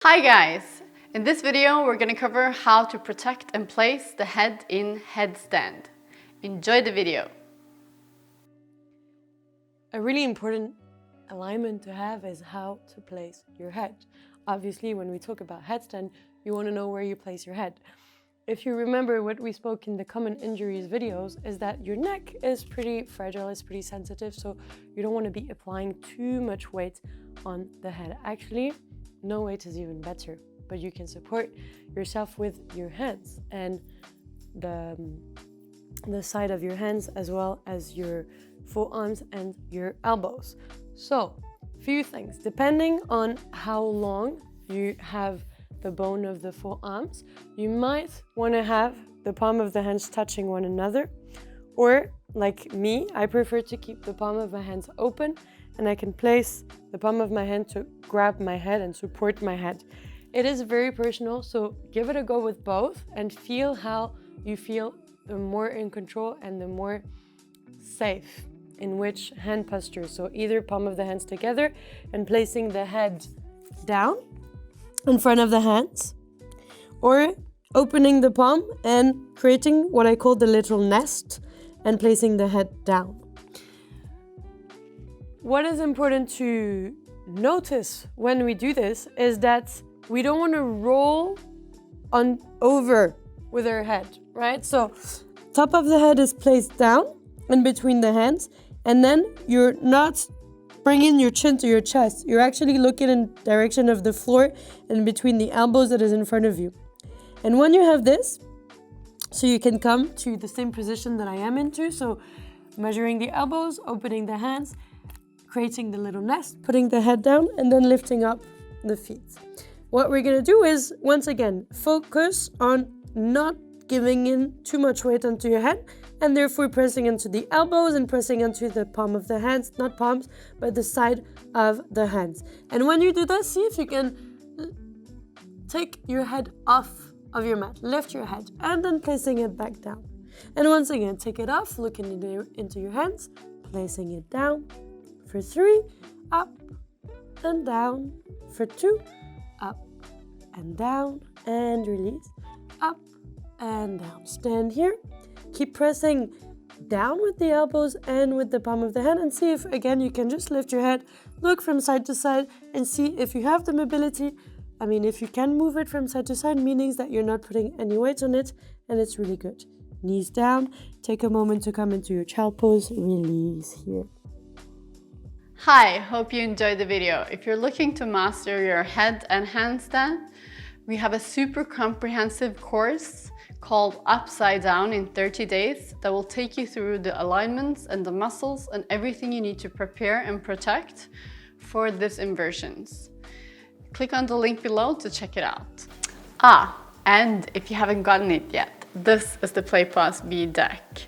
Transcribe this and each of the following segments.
Hi guys! In this video we're going to cover how to protect and place the head in headstand. Enjoy the video! A really important alignment to have is how to place your head. Obviously, when we talk about headstand, you want to know where you place your head. If you remember what we spoke in the common injuries videos, is that your neck is pretty fragile, it's pretty sensitive, so you don't want to be applying too much weight on the head. Actually, no weight is even better, but you can support yourself with your hands and the side of your hands, as well as your forearms and your elbows. So, few things. Depending on how long you have the bone of the forearms, you might want to have the palm of the hands touching one another, or like me, I prefer to keep the palm of my hands open, and I can place the palm of my hand to grab my head and support my head. It is very personal, so give it a go with both and feel how you feel the more in control and the more safe in which hand posture. So either palm of the hands together and placing the head down in front of the hands, or opening the palm and creating what I call the little nest and placing the head down. What is important to notice when we do this is that we don't want to roll on over with our head, right? So top of the head is placed down in between the hands, and then you're not bringing your chin to your chest. You're actually looking in direction of the floor and between the elbows that is in front of you. And when you have this, so you can come to the same position that I am into, so measuring the elbows, opening the hands, creating the little nest, putting the head down, and then lifting up the feet. What we're gonna do is, once again, focus on not giving in too much weight onto your head, and therefore pressing into the elbows and pressing into the palm of the hands, not palms, but the side of the hands. And when you do that, see if you can take your head off of your mat, lift your head, and then placing it back down. And once again, take it off, looking into your hands, placing it down. For 3, up and down. For 2, up and down, and release, up and down. Stand here, keep pressing down with the elbows and with the palm of the hand, and see if again you can just lift your head, look from side to side, and see if you have the mobility. I mean, if you can move it from side to side, meaning that you're not putting any weight on it, and it's really good. Knees down, take a moment to come into your child pose, release here. Hi, hope you enjoyed the video. If you're looking to master your head and handstand, we have a super comprehensive course called Upside Down in 30 days that will take you through the alignments and the muscles and everything you need to prepare and protect for these inversions. Click on the link below to check it out. And if you haven't gotten it yet, this is the Play Pause Be deck.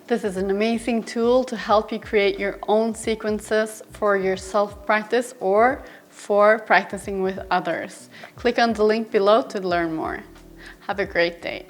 This is an amazing tool to help you create your own sequences for your self-practice or for practicing with others. Click on the link below to learn more. Have a great day.